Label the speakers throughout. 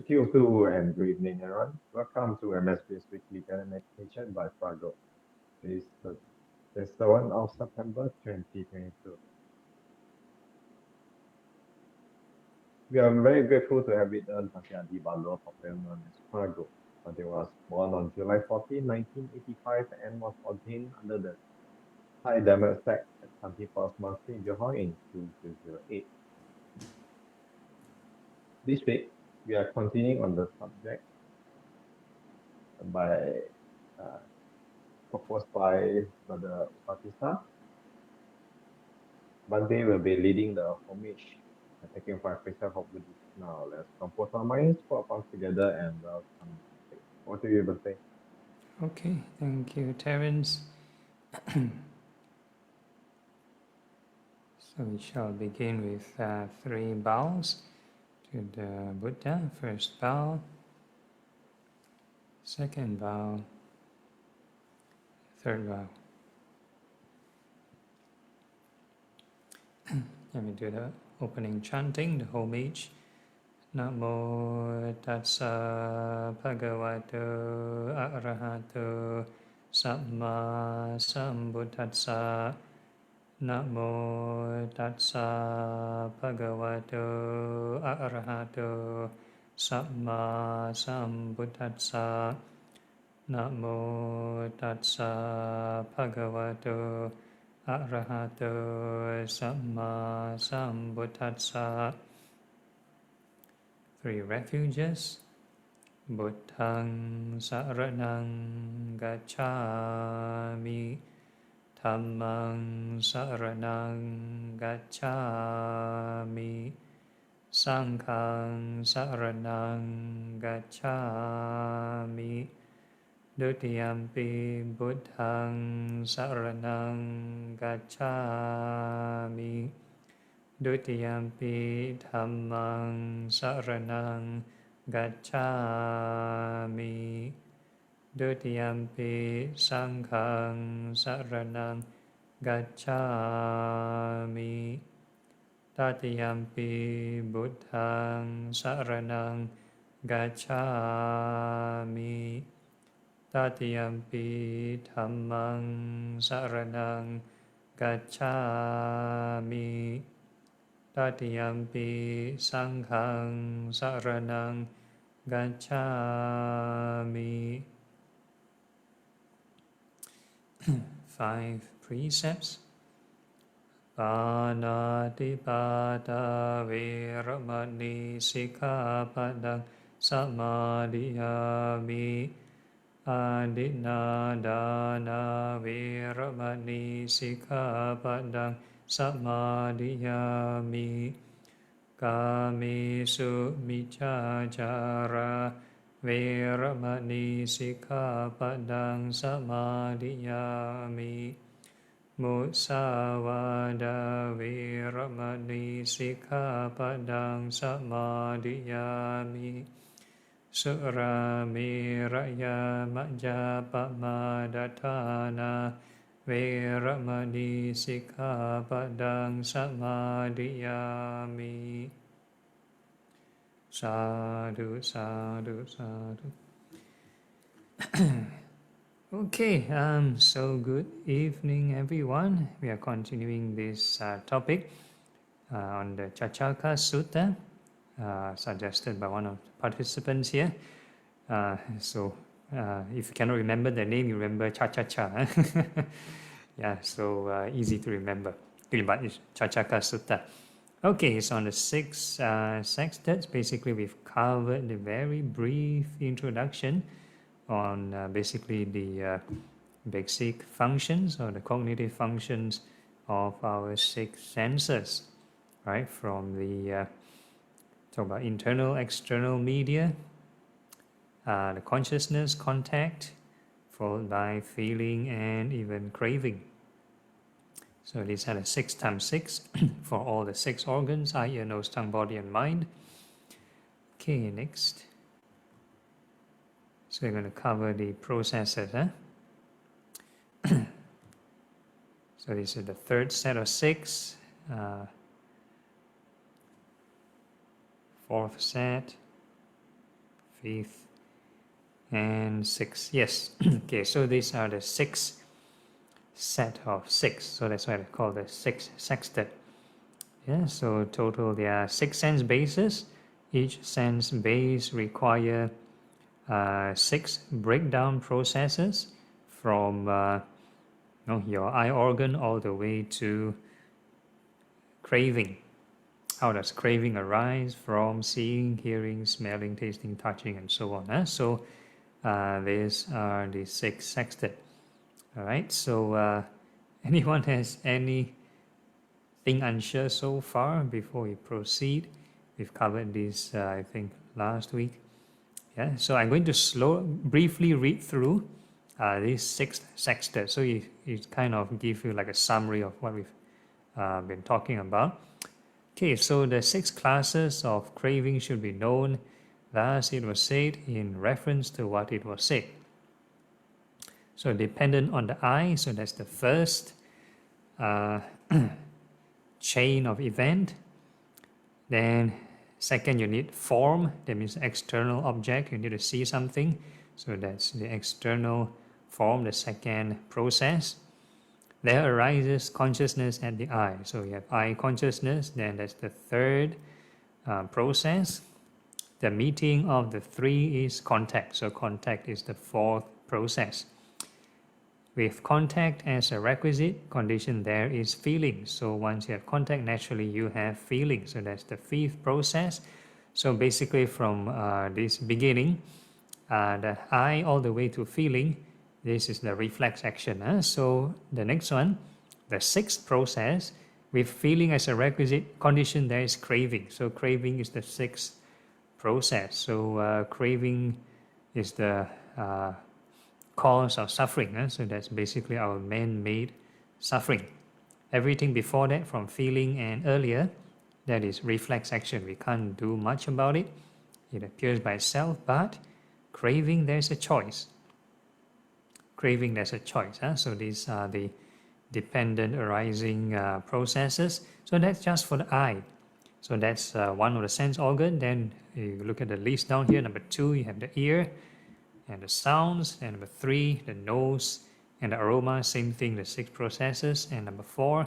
Speaker 1: Q2 and good evening, everyone. Welcome to MSBS Weekly Guided Meditation by Phra Goh. This is the 1 of September 2022. We are very grateful to have with us CK Adhibalo, popularly known as Phra Goh. He was born on July 14, 1985 and was ordained under the Thai Dhamma sect at Satipatthana Monastery in Johor in 2008. This week, we are continuing on the subject by uh, proposed by Brother Upatissa. Bhante will be leading the homage and taking 5% of Buddhist. Now let's compose our minds, put our palms together, and welcome Bhante. Over to you, Bhante.
Speaker 2: Okay, thank you, Terence. So we shall begin with 3 bows to the Buddha. First bow, second bow, third bow. Let me do the opening chanting, the homage. Namo tassa bhagavato arahato samma sambuddhassa. Namo tassa bhagavato arahato samma sambuddhassa. Namo tassa bhagavato arahato samma sambuddhassa. 3 refuges. Buddhang saranang gacchami. Dhammang saranang gacchami. Sanghang saranang gacchami. Dutiyampi Buddhang saranang gacchami. Dutiyampi Dhammang saranang gacchami. Dutiyampi Sanghang saranang gacchami. Tatiyampi Buddhang saranang gacchami. Tatiyampi Dhammang saranang gacchami. Tatiyampi Sanghang saranang gacchami. 5 precepts. Panatipata veramani sikkhapadang samadhiyami. Adinadana veramani sikkhapadang samadhiyami. Kamesu miccācara veramani sikkhapadang samadhiyami. Musavada veramani sikkhapadang samadhiyami. Suramiraya majjapamadatthana veramani sikkhapadang samadhiyami. Sadhu, sadhu, sadhu. Okay, so good evening, everyone. We are continuing this topic on the Chachaka Sutta, suggested by one of the participants here. So if you cannot remember the name, you remember Cha-Cha-Cha. Yeah, so easy to remember. But it's Chachaka Sutta. Okay, so on the 6 sextets, basically we've covered the very brief introduction on basically the basic functions or the cognitive functions of our 6 senses, right? From the talk about internal, external media, the consciousness, contact, followed by feeling and even craving. So these are the 6 times 6 for all the 6 organs, eye, ear, nose, tongue, body, and mind. Okay, next. So we're going to cover the processes. So this is the 3rd set of 6. 4th set, fifth, and sixth. Yes. Okay, so these are the 6 set of 6. So that's why they call the 6 sextet. Yeah, so total there are 6 sense bases. Each sense base require 6 breakdown processes from your eye organ all the way to craving. How does craving arise? From seeing, hearing, smelling, tasting, touching, and so on. So these are the 6 sextet. All right, so anyone has anything unsure so far before we proceed? We've covered this, I think, last week. Yeah, so I'm going to briefly read through these 6 sextets. So it kind of give you like a summary of what we've been talking about. Okay, so the 6 classes of craving should be known. Thus, it was said in reference to what it was said. So dependent on the eye, so that's the first chain of event. Then second, you need form, that means external object, you need to see something. So that's the external form, the second process. There arises consciousness at the eye. So you have eye consciousness, then that's the third process. The meeting of the 3 is contact. So contact is the 4th process. With contact as a requisite condition, there is feeling. So once you have contact, naturally you have feeling. So that's the 5th process. So basically from this beginning, the eye all the way to feeling, this is the reflex action. So the next one, the 6th process, with feeling as a requisite condition, there is craving. So craving is the 6th process. So craving is the cause of suffering. So that's basically our man-made suffering. Everything before that, from feeling and earlier, that is reflex action. We can't do much about it. It appears by itself, but craving, there's a choice. Craving, there's a choice. So these are the dependent arising processes. So that's just for the eye. So that's one of the sense organ. Then you look at the list down here. Number 2, you have the ear and the sounds. And number 3, the nose and the aroma. Same thing, the 6 processes. And number 4,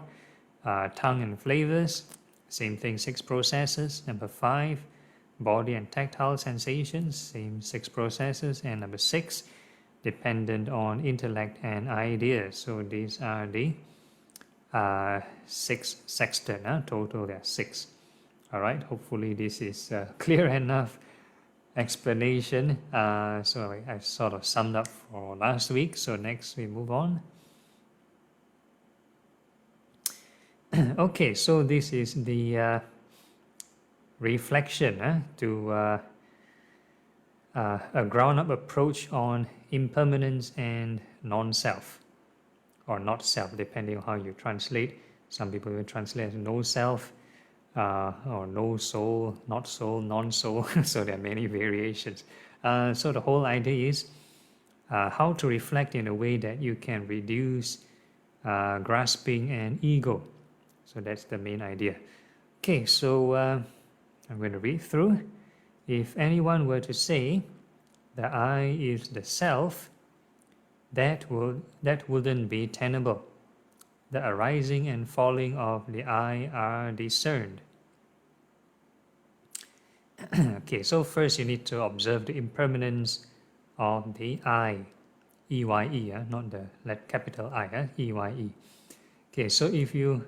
Speaker 2: tongue and flavors. Same thing, 6 processes. Number 5, body and tactile sensations. Same 6 processes. And number 6, dependent on intellect and ideas. So these are the 6 sextet. Total there are 6. All right, hopefully this is clear enough explanation. So I sort of summed up for last week. So next we move on. Okay, so this is the reflection to a ground-up approach on impermanence and non-self, or not self, depending on how you translate. Some people will translate as no self, or no soul, not soul, non-soul. So there are many variations. So the whole idea is how to reflect in a way that you can reduce grasping and ego. So that's the main idea. Okay, so I'm going to read through. If anyone were to say the I is the self, that wouldn't be tenable. The arising and falling of the I are discerned. Okay, so first you need to observe the impermanence of the I, E-Y-E, not the capital I, E-Y-E. Okay, so if you,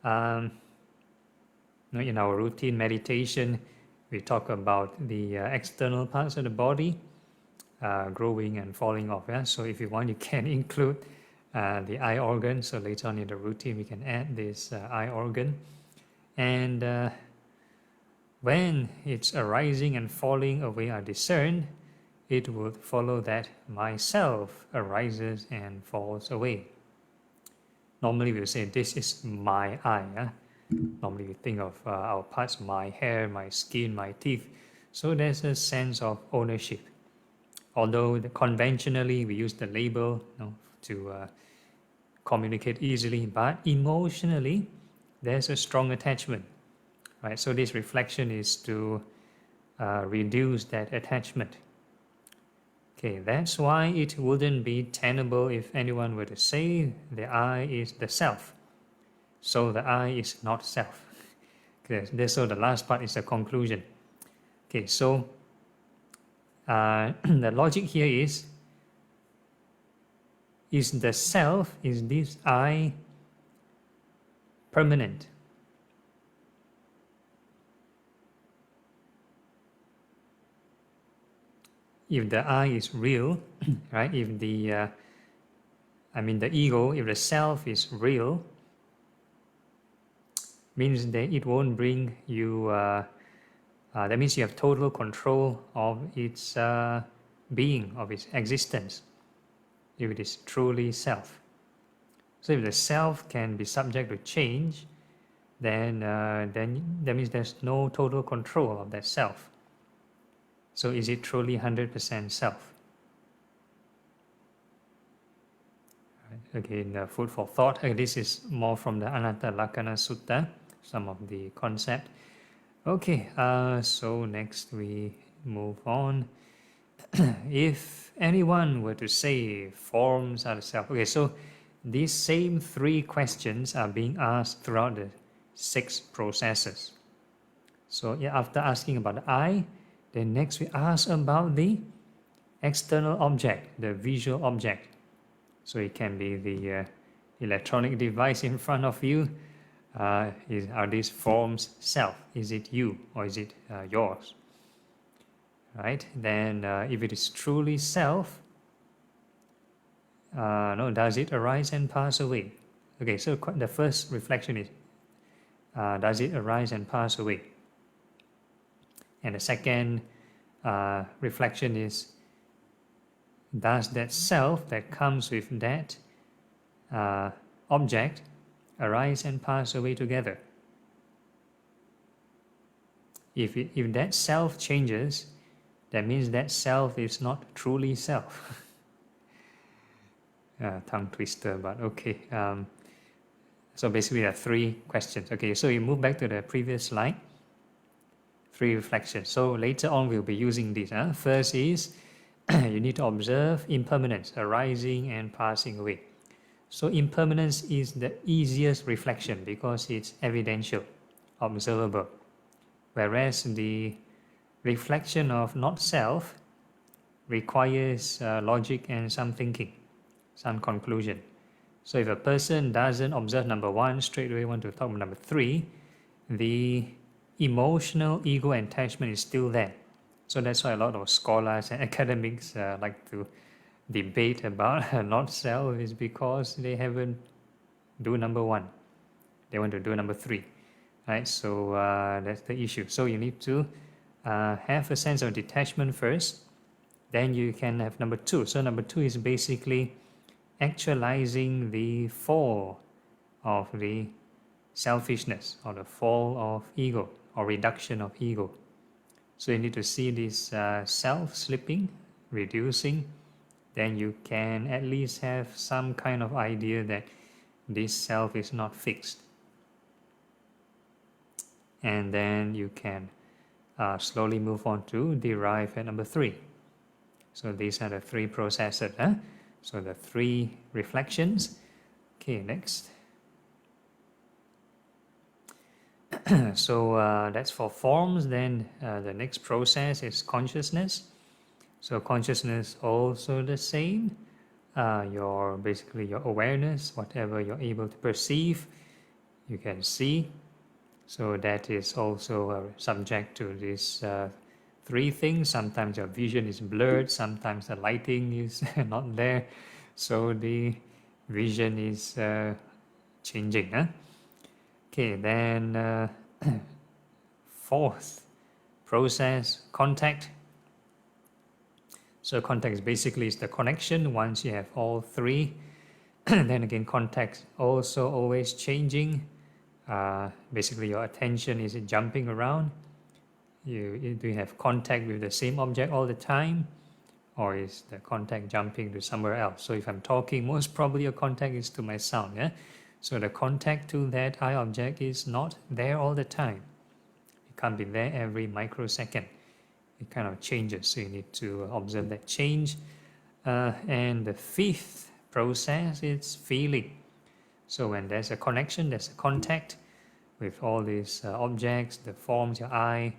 Speaker 2: in our routine meditation, we talk about the external parts of the body growing and falling off. So if you want, you can include the eye organ. So later on in the routine, we can add this eye organ. And when its arising and falling away are discerned, it would follow that myself arises and falls away. Normally we will say, this is my eye. Normally we think of our parts, my hair, my skin, my teeth. So there's a sense of ownership. Although conventionally we use the label to communicate easily, but emotionally there's a strong attachment. Right? So this reflection is to reduce that attachment. Okay, that's why it wouldn't be tenable if anyone were to say the I is the self. So the I is not self. Okay, so the last part is the conclusion. Okay, so the logic here is the self, is this I permanent? If the I is real, right? If the the ego, if the self is real, means that it won't bring you. That means you have total control of its being, of its existence. If it is truly self. So if the self can be subject to change, then that means there's no total control of that self. So is it truly 100% self? Right. Again, food for thought. This is more from the Anatta Lakkhana Sutta, some of the concept. Okay, so next we move on. If anyone were to say forms are the self, okay, so these same 3 questions are being asked throughout the 6 processes. So yeah, after asking about the I, then next we ask about the external object, the visual object. So it can be the electronic device in front of you. Are these forms self? Is it you or is it yours? Right? Then if it is truly self, does it arise and pass away? Okay, so the first reflection is, does it arise and pass away? And the second reflection is, does that self that comes with that object arise and pass away together? If that self changes, that means that self is not truly self. Tongue twister, but okay. So basically there are 3 questions. Okay, so you move back to the previous slide. 3 reflections. So later on we'll be using this. First is you need to observe impermanence arising and passing away. So impermanence is the easiest reflection because it's evidential, observable. Whereas the reflection of not self requires logic and some thinking, some conclusion. So if a person doesn't observe number 1, straight away want to talk about number 3, the emotional ego attachment is still there. So that's why a lot of scholars and academics like to debate about not self, is because they haven't do number 1. They want to do number 3. Right? So that's the issue. So you need to have a sense of detachment first, then you can have number 2. So number 2 is basically actualizing the fall of the selfishness or the fall of ego or reduction of ego. So you need to see this self slipping, reducing, then you can at least have some kind of idea that this self is not fixed. And then you can slowly move on to derive at number 3. So these are the 3 processes. So the 3 reflections. Okay, next. So that's for forms. Then the next process is consciousness. So consciousness also the same. Basically your awareness, whatever you're able to perceive, you can see. So that is also subject to these 3 things. Sometimes your vision is blurred, sometimes the lighting is not there, so the vision is changing. Okay, then 4th process, contact. So contact basically is the connection. Once you have all 3, then again contact also always changing. Basically your attention is jumping around. Do you have contact with the same object all the time, or is the contact jumping to somewhere else? So if I'm talking, most probably your contact is to my sound. So the contact to that eye object is not there all the time. It can't be there every microsecond. it kind of changes. So you need to observe that change. And the fifth process is feeling. So when there's a connection, there's a contact with all these objects, the forms, your eye,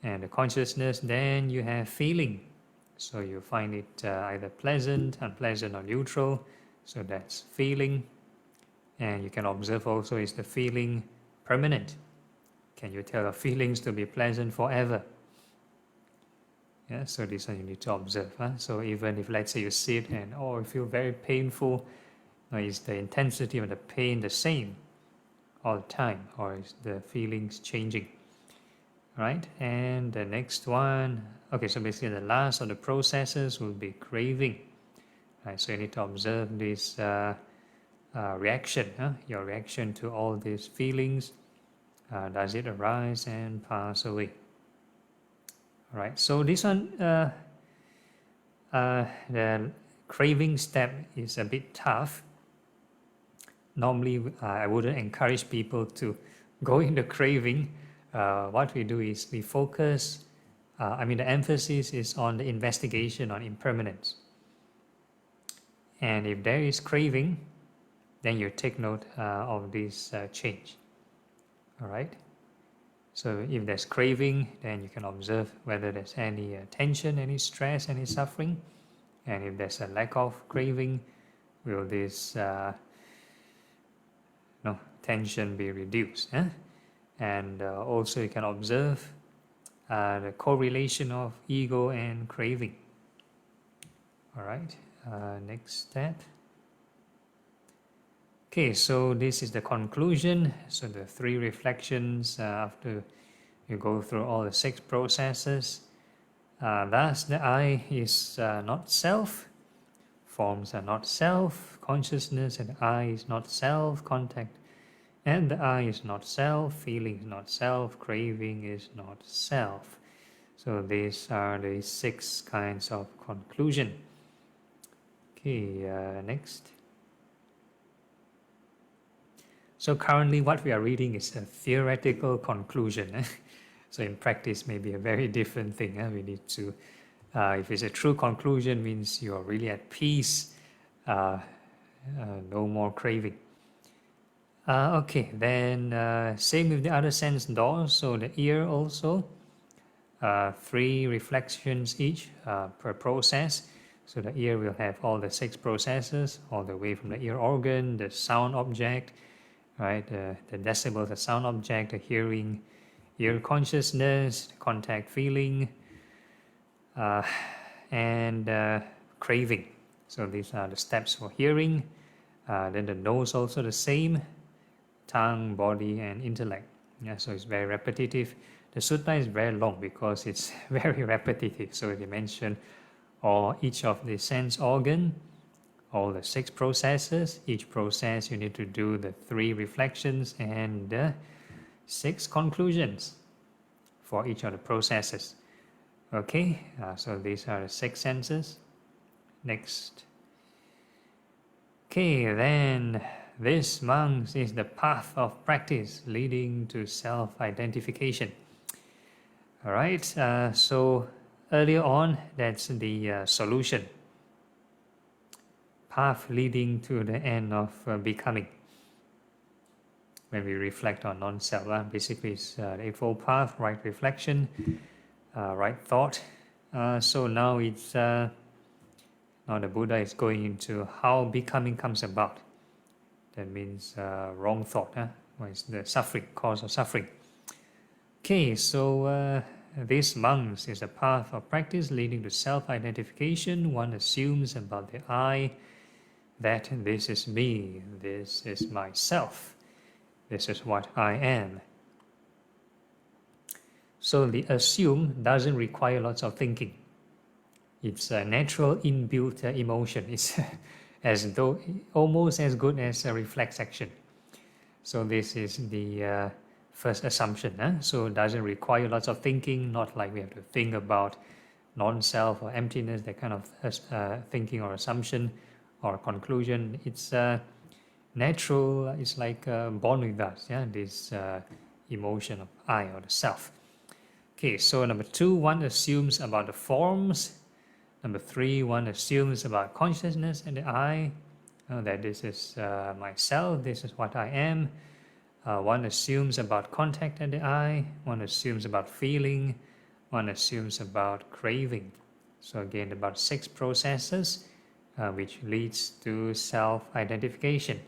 Speaker 2: and the consciousness, then you have feeling. So you find it either pleasant, unpleasant, or neutral. So that's feeling. And you can observe also, is the feeling permanent? Can you tell your feelings to be pleasant forever? Yeah, so this one you need to observe. So even if, let's say, you sit and you feel very painful, is the intensity of the pain the same all the time, or is the feelings changing? Right? And the next one, okay, so basically the last of the processes will be craving. Right? So you need to observe this reaction, your reaction to all these feelings. Does it arise and pass away? All right, so this one, the craving step is a bit tough. Normally, I wouldn't encourage people to go into craving. What we do is we focus, the emphasis is on the investigation on impermanence. And if there is craving, then you take note of this change. All right? So if there's craving, then you can observe whether there's any tension, any stress, any suffering. And if there's a lack of craving, will this tension be reduced? And also you can observe the correlation of ego and craving. All right, next step. Okay, so this is the conclusion. So the 3 reflections after you go through all the 6 processes. Thus, the I is not self, forms are not self, consciousness and I is not self, contact and the I is not self, feeling is not self, craving is not self. So these are the 6 kinds of conclusion. Okay, next. So currently what we are reading is a theoretical conclusion. So in practice maybe a very different thing. We need to, if it's a true conclusion, means you are really at peace, no more craving. Okay, then same with the other sense doors. So the ear also, 3 reflections each per process. So the ear will have all the 6 processes, all the way from the ear organ, the sound object, right? The decibels, the sound object, the hearing, ear consciousness, contact feeling, and craving. So these are the steps for hearing. Then the nose also the same, tongue, body, and intellect. Yeah, so it's very repetitive. The sutta is very long because it's very repetitive. So they mention each of the sense organ, all the 6 processes. Each process you need to do the 3 reflections and 6 conclusions for each of the processes. Okay, so these are the 6 senses. Next. Okay, then this, monks, is the path of practice leading to self-identification. All right, so earlier on, that's the solution. Path leading to the end of becoming. When we reflect on non-self, basically it's the Eightfold Path, right reflection, right thought. So now it's now the Buddha is going into how becoming comes about. That means wrong thought, what is the suffering, cause of suffering. Okay, so this, monks, is a path of practice leading to self-identification. One assumes about the I that this is me, this is myself, this is what I am. So the assume doesn't require lots of thinking. It's a natural inbuilt emotion. It's as though almost as good as a reflex action. So this is the first assumption. So it doesn't require lots of thinking, not like we have to think about non-self or emptiness, that kind of thinking or assumption or conclusion. It's natural, it's like born with us, this emotion of I or the self. Okay, so number 2, one assumes about the forms. Number 3, one assumes about consciousness and the I, that this is myself, this is what I am. One assumes about contact and the I, one assumes about feeling, one assumes about craving. So again, about 6 processes which leads to self-identification,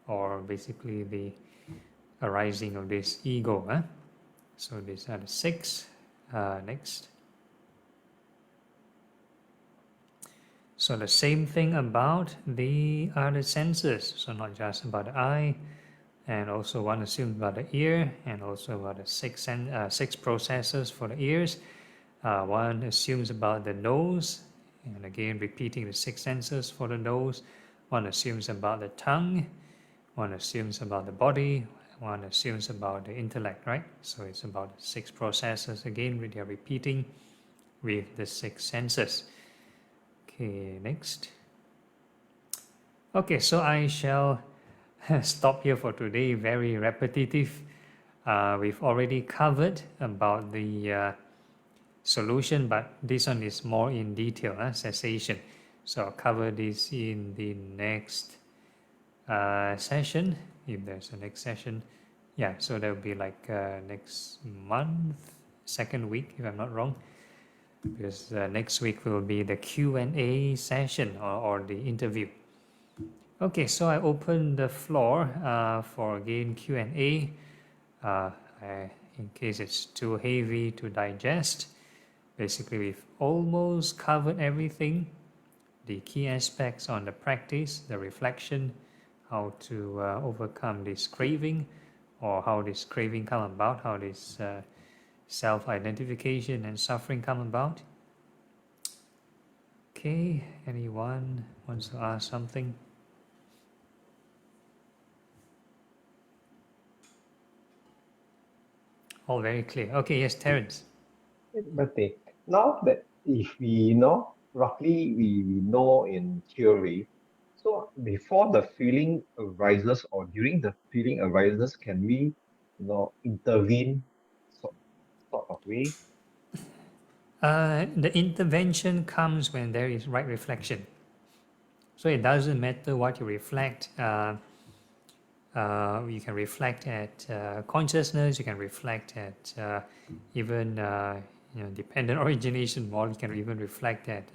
Speaker 2: or basically the arising of this ego. So these are the 6. Next. So the same thing about the other senses. So not just about the eye, and also one assumes about the ear, and also about the 6 processes for the ears. One assumes about the nose, and again repeating the 6 senses for the nose. One assumes about the tongue, one assumes about the body, one assumes about the intellect, right? So it's about 6 processes, again they are repeating with the 6 senses. Okay, next. Okay, so I shall stop here for today, very repetitive. We've already covered about the solution, but this one is more in detail, cessation. So I'll cover this in the next session, if there's a next session. Yeah, so that will be like next month, second week, if I'm not wrong, because next week will be the Q&A session, or the interview. Okay, so I open the floor for again Q&A. In case it's too heavy to digest, basically we've almost covered everything. The key aspects on the practice, the reflection, how to overcome this craving, or how this craving come about, how this self-identification and suffering come about. Okay, anyone wants to ask something? All very clear. Okay, yes, Terence.
Speaker 1: But now that if we know, roughly we know in theory, so before the feeling arises or during the feeling arises, can we, intervene sort of way?
Speaker 2: The intervention comes when there is right reflection. So it doesn't matter what you reflect. You can reflect at consciousness. You can reflect at even dependent origination model. You can even reflect at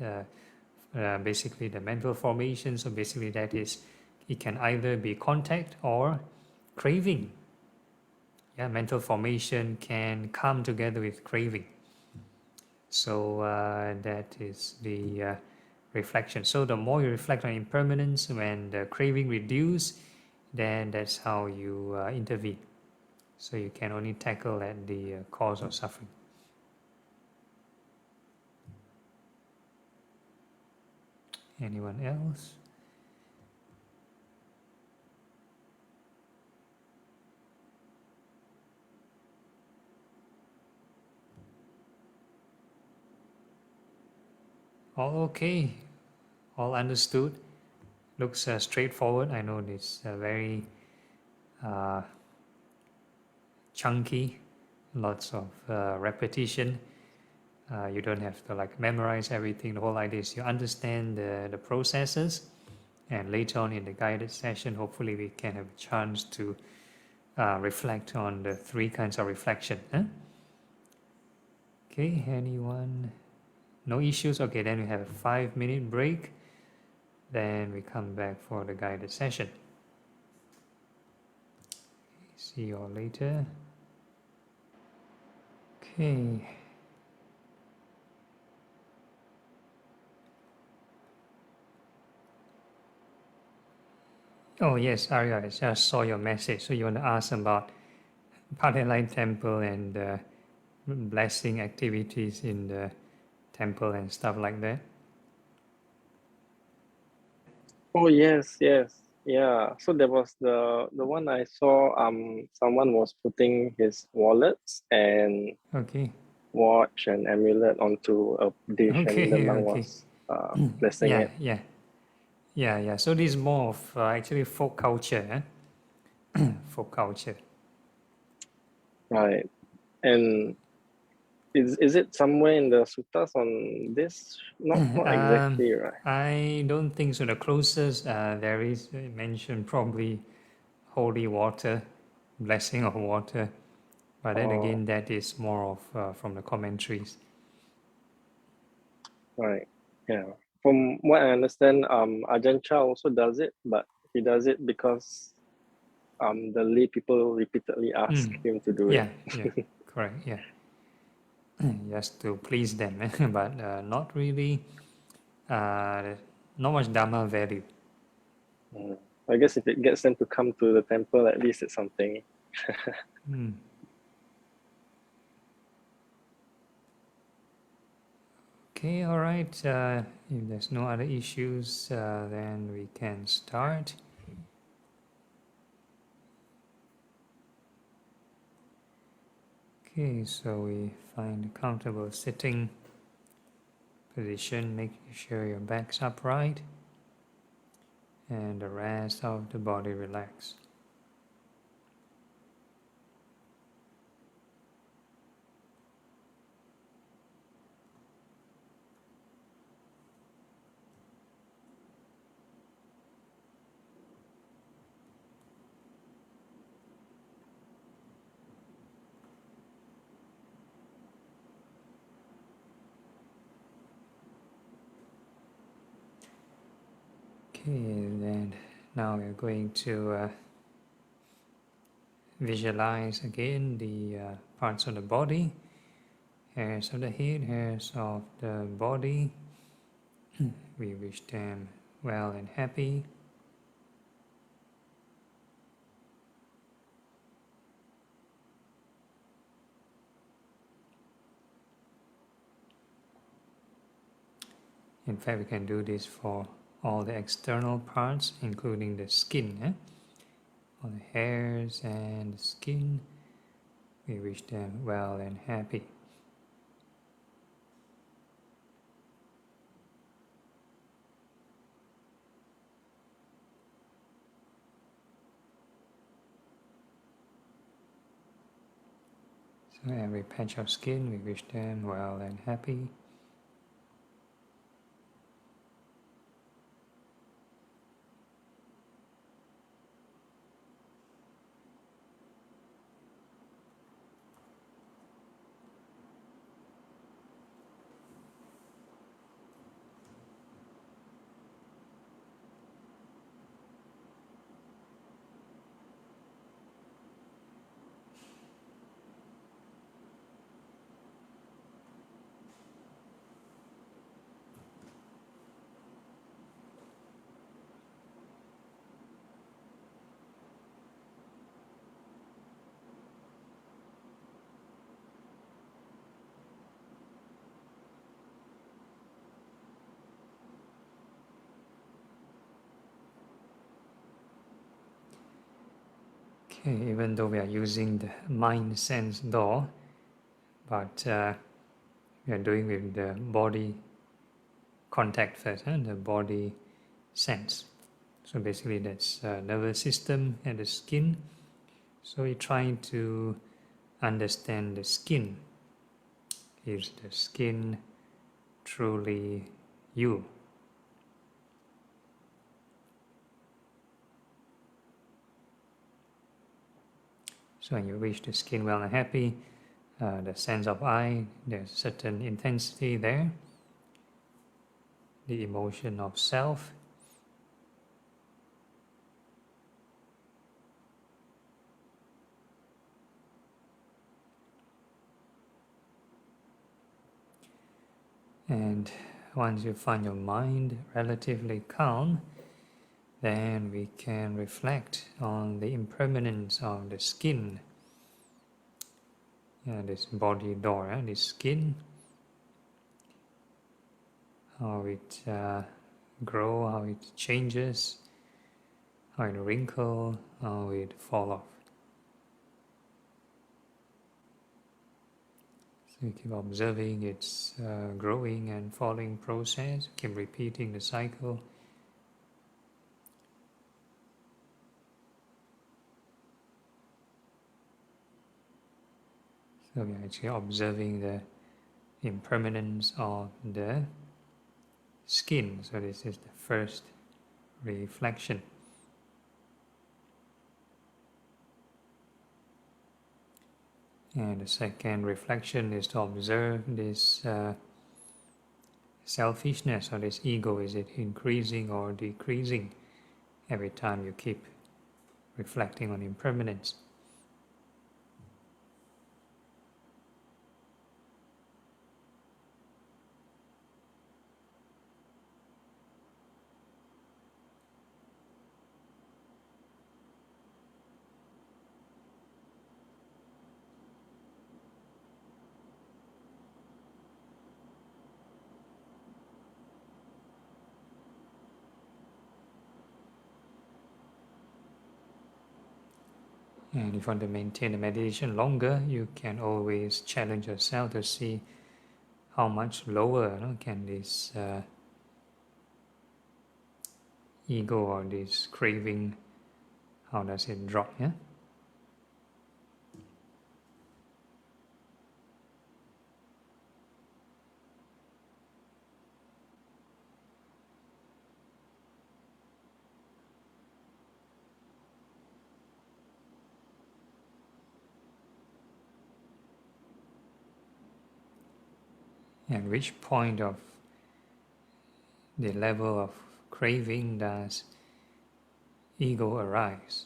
Speaker 2: basically the mental formation. So basically, that is, it can either be contact or craving. Yeah, mental formation can come together with craving. So that is the reflection. So the more you reflect on impermanence, when the craving reduce, then that's how you intervene. So you can only tackle at the cause of suffering. Anyone else? All okay, all understood. Looks straightforward. I know it's very chunky, lots of repetition. You don't have to like memorize everything. The whole idea is you understand the processes, and later on in the guided session, hopefully we can have a chance to reflect on the 3 kinds of reflection. Okay, anyone? No issues? Okay, then we have a 5-minute break. Then we come back for the guided session. See you all later. Okay. Oh yes, Arya, I just saw your message. So you want to ask about Padalai Temple and blessing activities in the temple and stuff like that.
Speaker 3: Oh yes, yes. Yeah. So there was the one I saw, someone was putting his wallets and
Speaker 2: Okay.
Speaker 3: watch and amulet onto a dish, and the
Speaker 2: Okay.
Speaker 3: monk
Speaker 2: Okay.
Speaker 3: was blessing
Speaker 2: Yeah.
Speaker 3: it.
Speaker 2: Yeah. So this is more of actually folk culture. Folk culture.
Speaker 3: Right. And Is it somewhere in the suttas on this? Not exactly, right?
Speaker 2: I don't think so. The closest there is mentioned probably holy water, blessing of water. But then
Speaker 3: Oh,
Speaker 2: again, that is more of from the commentaries.
Speaker 3: right. Yeah. From what I understand, Ajahn Chah also does it, but he does it because the lay people repeatedly ask him to do it.
Speaker 2: Yeah, correct, yeah. Just to please them, but not really, not much Dhamma value.
Speaker 3: Mm. I guess if it gets them to come to the temple, at least it's something.
Speaker 2: Okay, all right. If there's no other issues, then we can start. Okay, so we find a comfortable sitting position, making sure your back's upright and the rest of the body relaxed. Okay, then now we're going to visualize again the parts of the body, hairs of the head, hairs of the body. We wish them well and happy. In fact, we can do this for all the external parts, including the skin. All the hairs and the skin, we wish them well and happy. So every patch of skin, we wish them well and happy. Okay, even though we are using the mind sense door, but we are doing with the body contact first, the body sense. So basically that's nervous system and the skin. So we're trying to understand the skin. Is the skin truly you? So when you wish the skin well and happy, the sense of I, there's certain intensity there. The emotion of self. And once you find your mind relatively calm, then we can reflect on the impermanence of the skin, this body door, this skin, how it grows, how it changes, how it wrinkles, how it fall off. So you keep observing its growing and falling process, keep repeating the cycle. So we are actually observing the impermanence of the skin. So this is the first reflection. And the second reflection is to observe this selfishness or this ego. Is it increasing or decreasing every time you keep reflecting on impermanence? And if you want to maintain the meditation longer, you can always challenge yourself to see how much lower can this ego or this craving, how does it drop? Yeah. At which point of the level of craving does ego arise?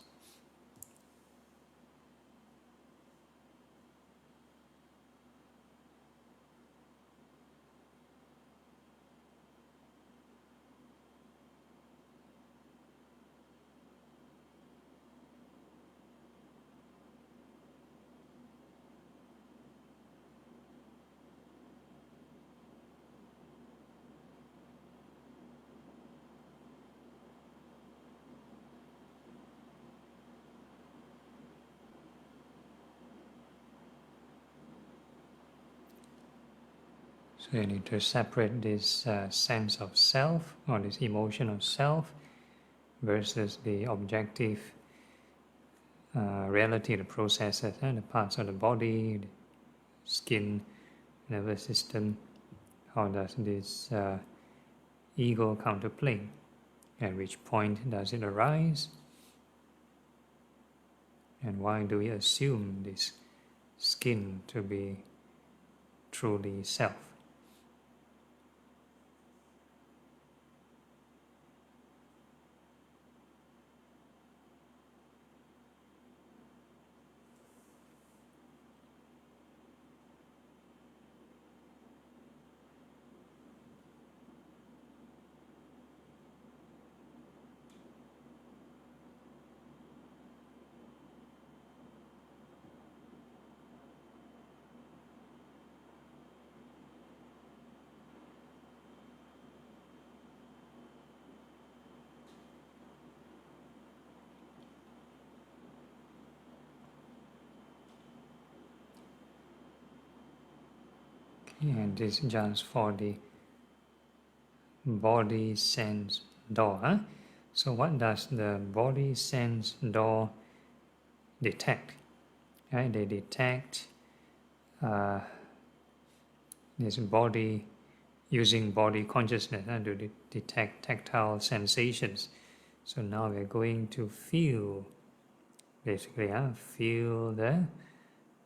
Speaker 2: So you need to separate this sense of self or this emotion of self versus the objective reality, the processes and the parts of the body, the skin, nervous system. How does this ego counterplay? At which point does it arise? And why do we assume this skin to be truly self? And this is just for the body sense door. Huh? So what does the body sense door detect? Right? They detect this body, using body consciousness to detect tactile sensations. So now we're going to feel, basically, feel the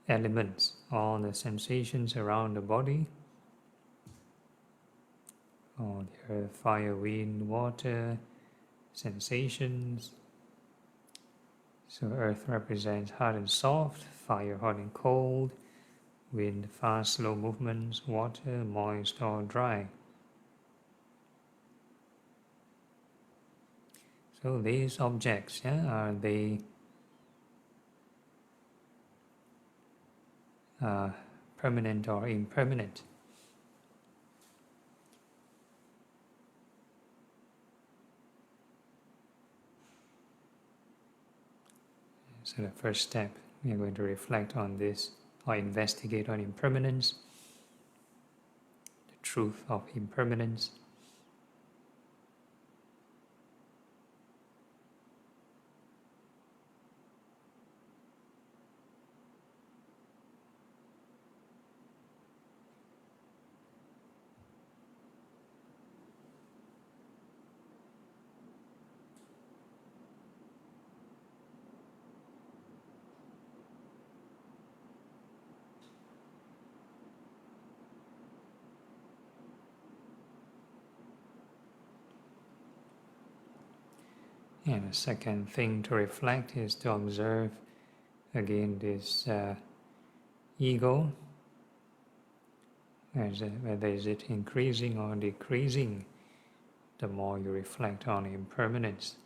Speaker 2: elements, all the sensations around the body, all the earth, fire, wind, water, sensations. So earth represents hard and soft, fire hot and cold, wind fast, slow movements, water moist or dry. So these objects, are they permanent or impermanent? So the first step, we are going to reflect on this or investigate on impermanence, the truth of impermanence. And the second thing to reflect is to observe again this ego, whether is it increasing or decreasing the more you reflect on impermanence.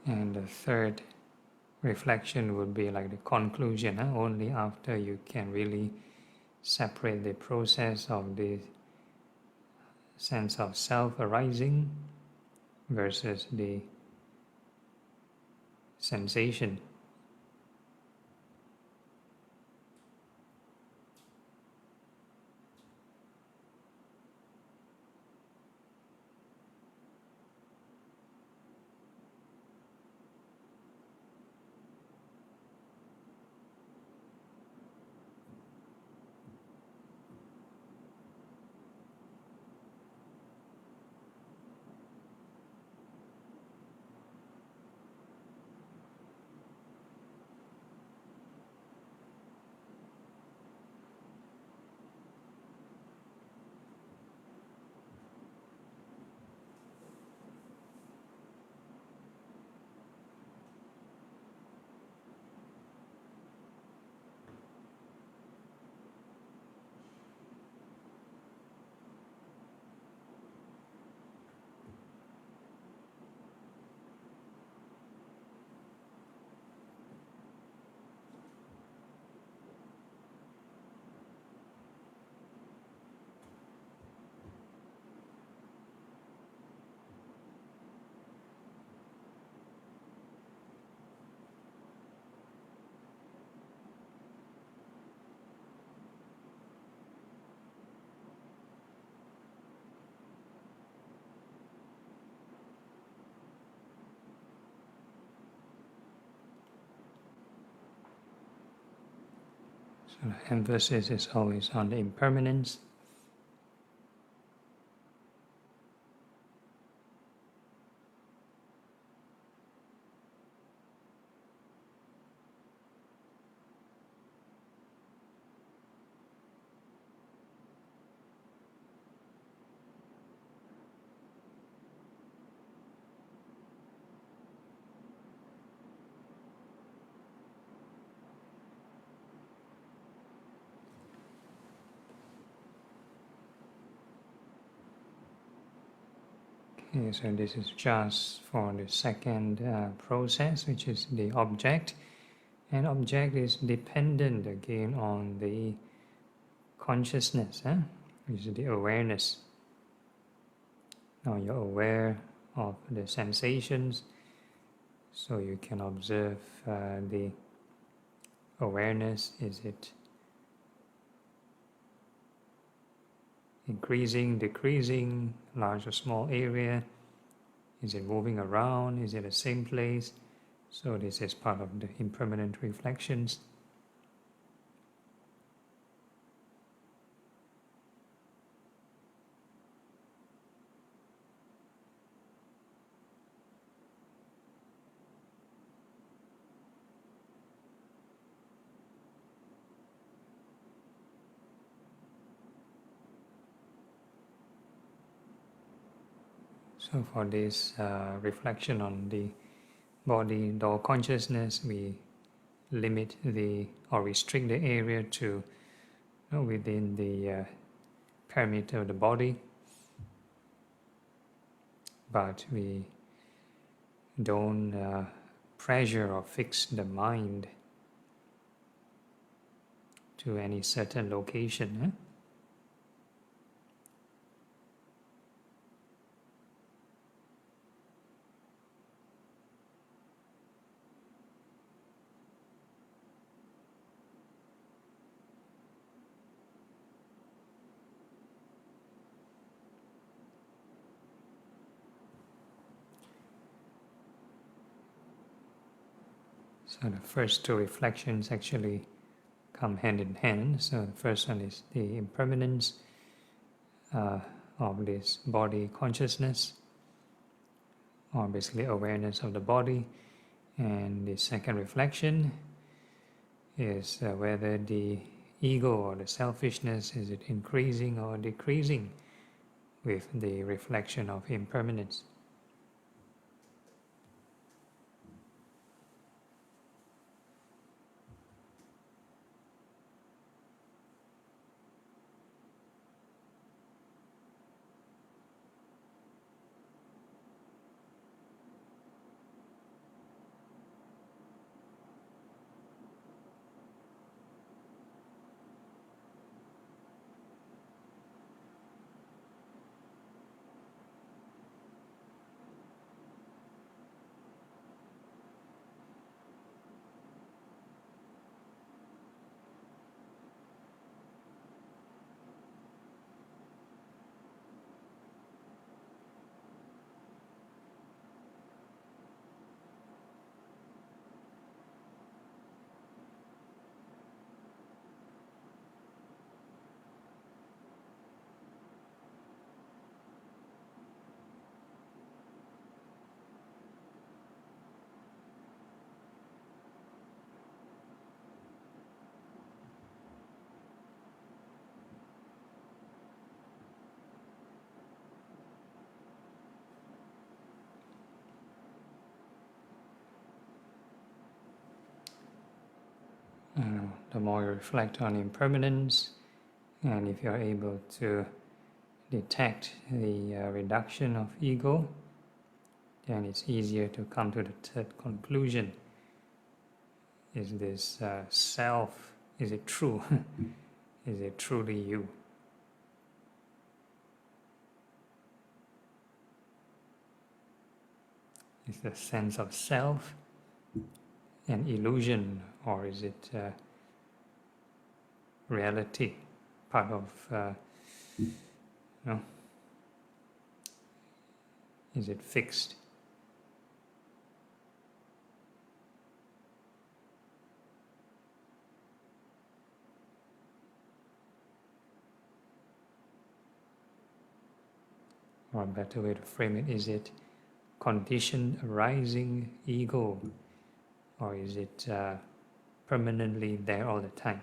Speaker 2: And the third reflection would be like the conclusion, only after you can really separate the process of the sense of self arising versus the sensation. So the emphasis is always on the impermanence. Okay, so this is just for the second process, which is the object. And object is dependent again on the consciousness, which is the awareness. Now you're aware of the sensations, so you can observe the awareness. Is it increasing, decreasing, large or small area? Is it moving around? Is it the same place? So this is part of the impermanent reflections. So for this reflection on the body door consciousness, we limit or restrict the area to within the perimeter of the body, but we don't pressure or fix the mind to any certain location. So the first two reflections actually come hand in hand. So the first one is the impermanence of this body consciousness, or basically awareness of the body. And the second reflection is whether the ego or the selfishness, is it increasing or decreasing with the reflection of impermanence. The more you reflect on impermanence, and if you're able to detect the reduction of ego, then it's easier to come to the third conclusion. Is this self, is it true? Is it truly you? Is the sense of self an illusion, or is it reality, part of, is it fixed? Or a better way to frame it, is it conditioned arising ego, or is it permanently there all the time?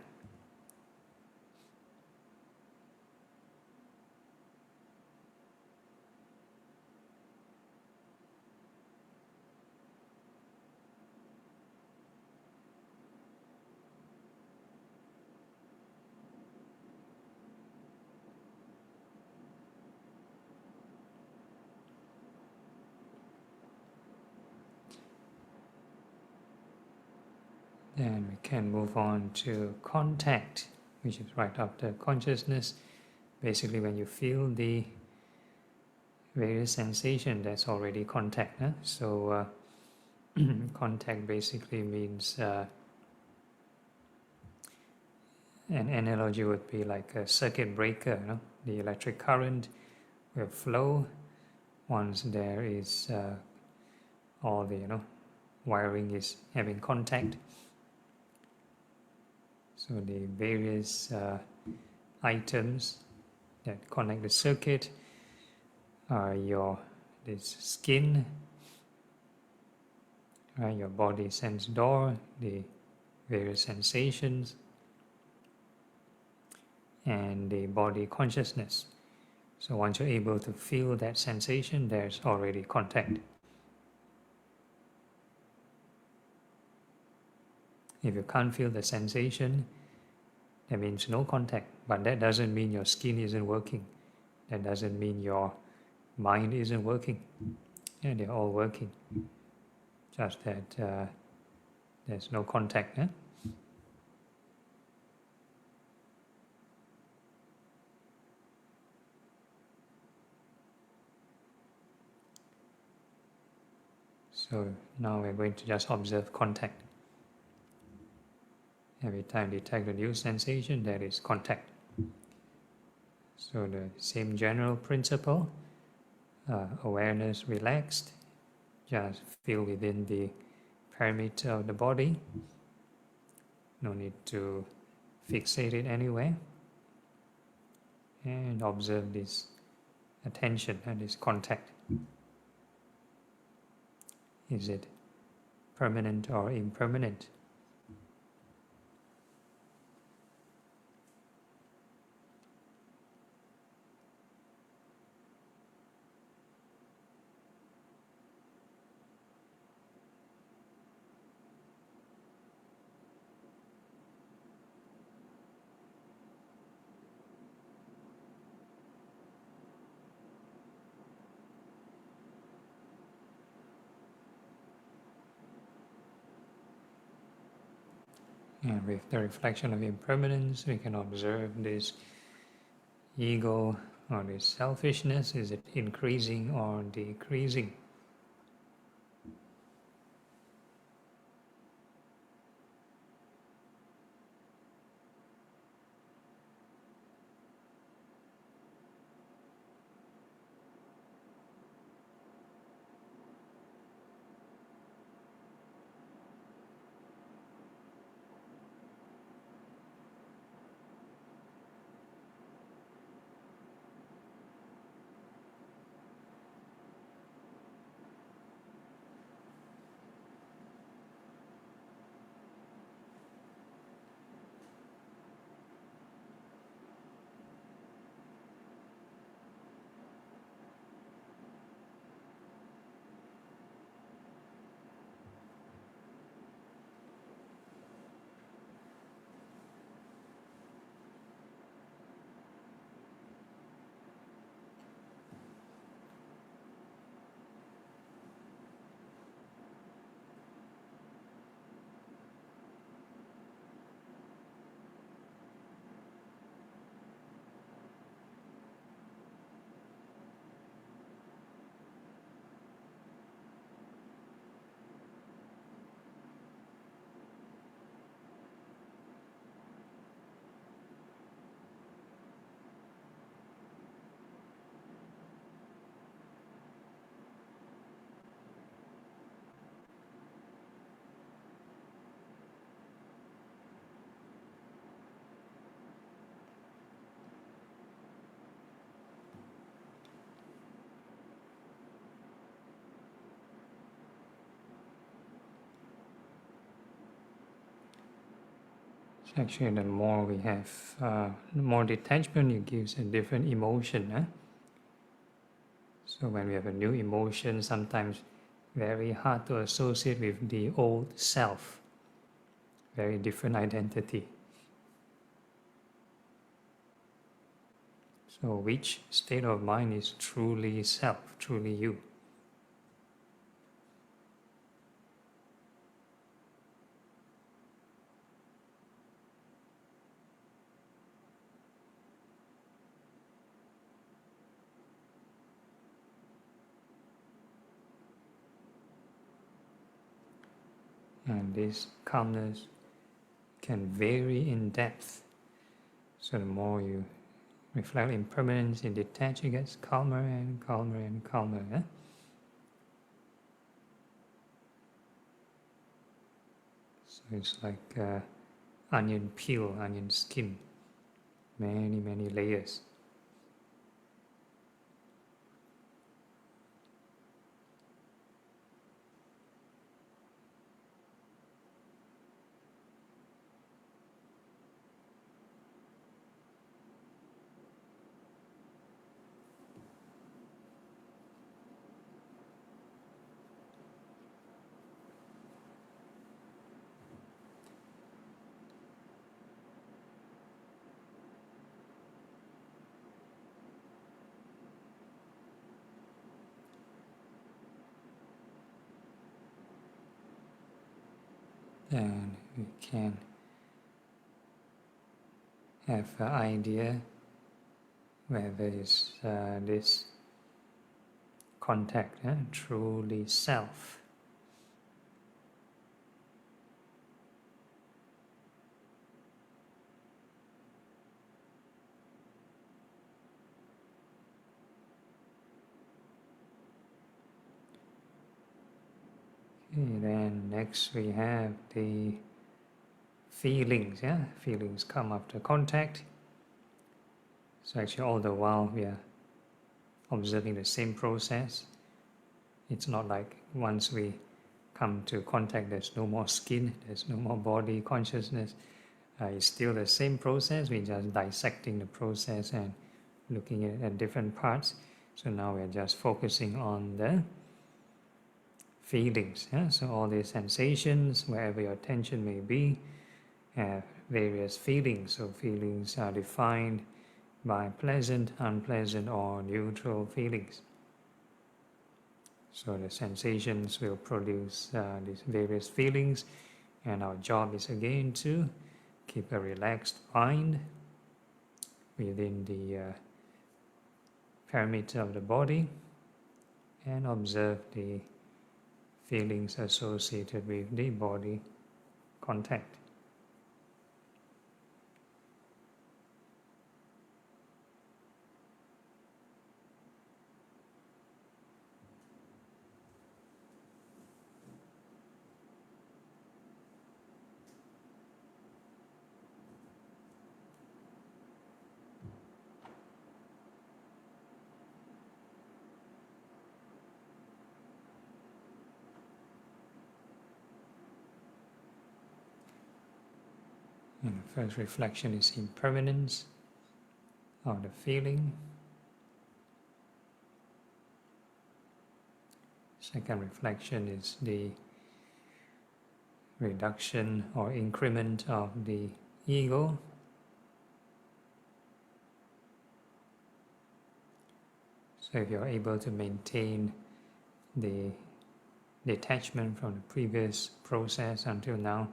Speaker 2: Then we can move on to contact, which is right after consciousness. Basically, when you feel the various sensation, that's already contact. So contact basically means, an analogy would be like a circuit breaker. The electric current will flow once there is all the wiring is having contact. So the various items that connect the circuit are this skin, right? Your body sense door, the various sensations, and the body consciousness. So once you're able to feel that sensation, there's already contact. If you can't feel the sensation, that means no contact. But that doesn't mean your skin isn't working. That doesn't mean your mind isn't working. Yeah, they're all working. Just that there's no contact. So now we're going to just observe contact. Every time detect a new sensation, there is contact. So the same general principle, awareness relaxed, just feel within the perimeter of the body. No need to fixate it anywhere. And observe this attention and this contact. Is it permanent or impermanent? And with the reflection of impermanence, we can observe this ego or this selfishness. Is it increasing or decreasing? Actually, the more we have, the more detachment, it gives a different emotion. So when we have a new emotion, sometimes very hard to associate with the old self, very different identity. So which state of mind is truly self, truly you? And this calmness can vary in depth. So the more you reflect impermanence and detach, it gets calmer and calmer and calmer. So it's like onion peel, onion skin, many, many layers. and we can have an idea whether is this contact truly self. Okay, then next we have the feelings. Feelings come after contact. So actually all the while we are observing the same process. It's not like once we come to contact there's no more skin, there's no more body consciousness. It's still the same process, we're just dissecting the process and looking at different parts. So now we're just focusing on the feelings. So all the sensations, wherever your attention may be, have various feelings. So feelings are defined by pleasant, unpleasant, or neutral feelings. So the sensations will produce these various feelings, and our job is again to keep a relaxed mind within the parameter of the body and observe the feelings associated with the body contact. And the first reflection is impermanence of the feeling. Second reflection is the reduction or increment of the ego. So if you're able to maintain the detachment from the previous process until now,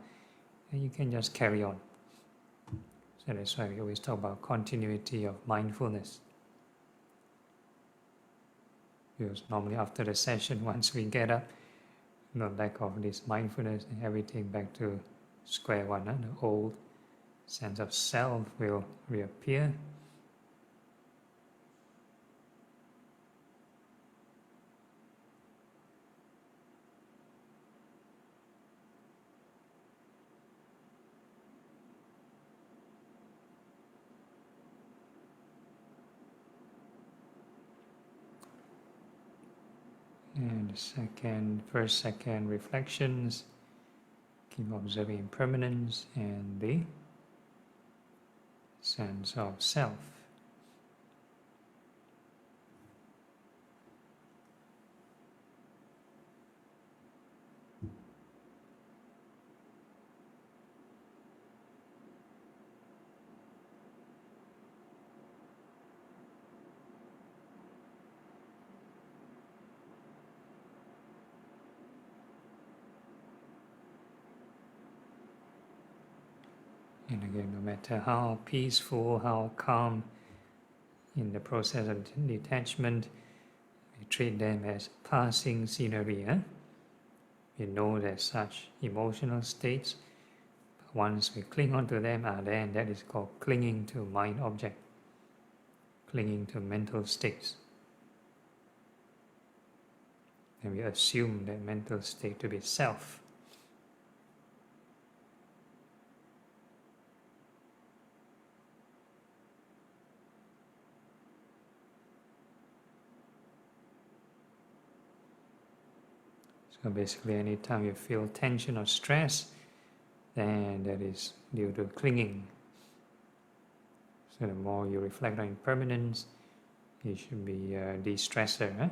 Speaker 2: then you can just carry on. So that's why we always talk about continuity of mindfulness. Because normally after the session, once we get up, lack of this mindfulness, everything back to square one. The old sense of self will reappear. And first, second reflections, keep observing impermanence and the sense of self. And again, no matter how peaceful, how calm in the process of detachment, we treat them as passing scenery. We know there's such emotional states, but once we cling onto them, then that is called clinging to mind object, clinging to mental states. And we assume that mental state to be self. So basically, anytime you feel tension or stress, then that is due to clinging. So the more you reflect on impermanence, it should be a de-stressor.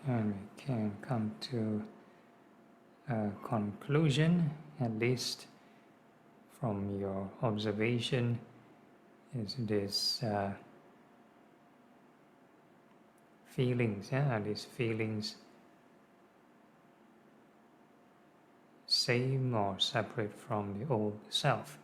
Speaker 2: And we can come to a conclusion, at least from your observation, is this feelings, are these feelings same or separate from the old self?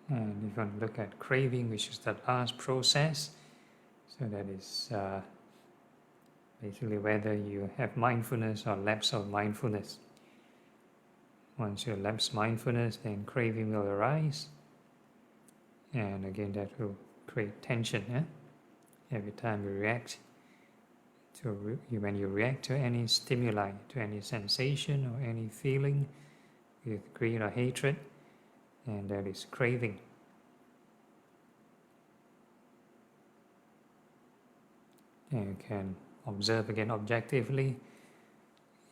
Speaker 2: And if you want to look at craving, which is the last process, so that is basically whether you have mindfulness or lapse of mindfulness. Once you lapse mindfulness, then craving will arise, and again that will create tension. Every time you react to when you react to any stimuli, to any sensation or any feeling with greed or hatred, and that is craving. And you can observe again objectively,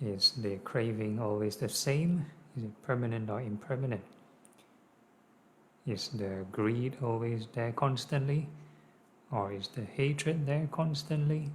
Speaker 2: is the craving always the same? Is it permanent or impermanent? Is the greed always there constantly? Or is the hatred there constantly?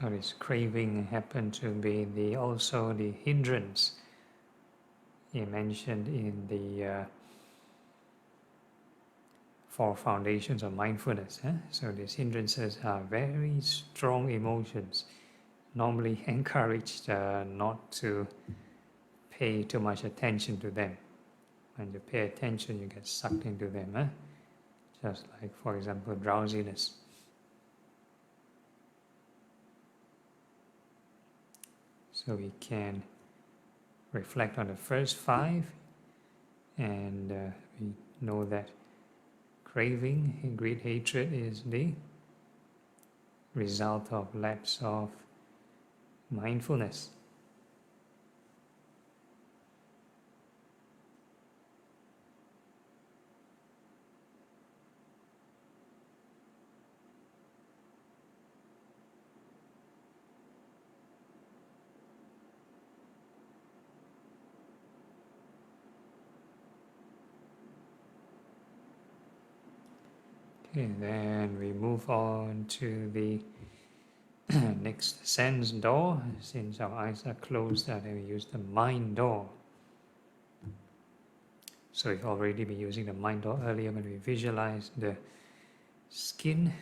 Speaker 2: So this craving happened to be also the hindrance he mentioned in the 4 foundations of mindfulness. So these hindrances are very strong emotions, normally encouraged not to pay too much attention to them. When you pay attention, you get sucked into them. Just like, for example, drowsiness. So we can reflect on the first 5, and we know that craving, greed, hatred is the result of lapse of mindfulness. Okay, then we move on to the next sense door. Since our eyes are closed, then we use the mind door. So we've already been using the mind door earlier when we visualize the skin.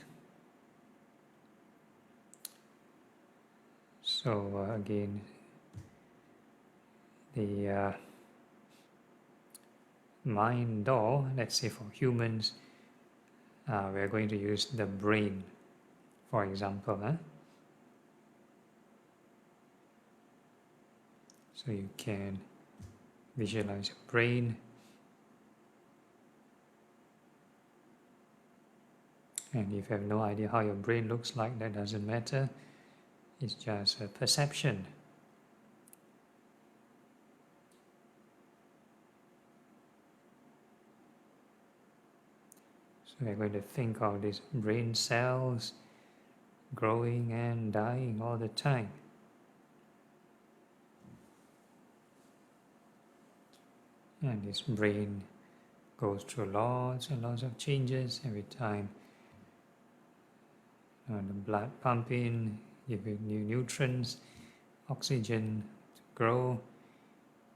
Speaker 2: So again, the mind door, let's say for humans, we're going to use the brain, for example. So you can visualize your brain, and if you have no idea how your brain looks like, that doesn't matter. It's just a perception. So we're going to think of these brain cells growing and dying all the time. And this brain goes through lots and lots of changes every time. The blood pumping, give it new nutrients, oxygen to grow,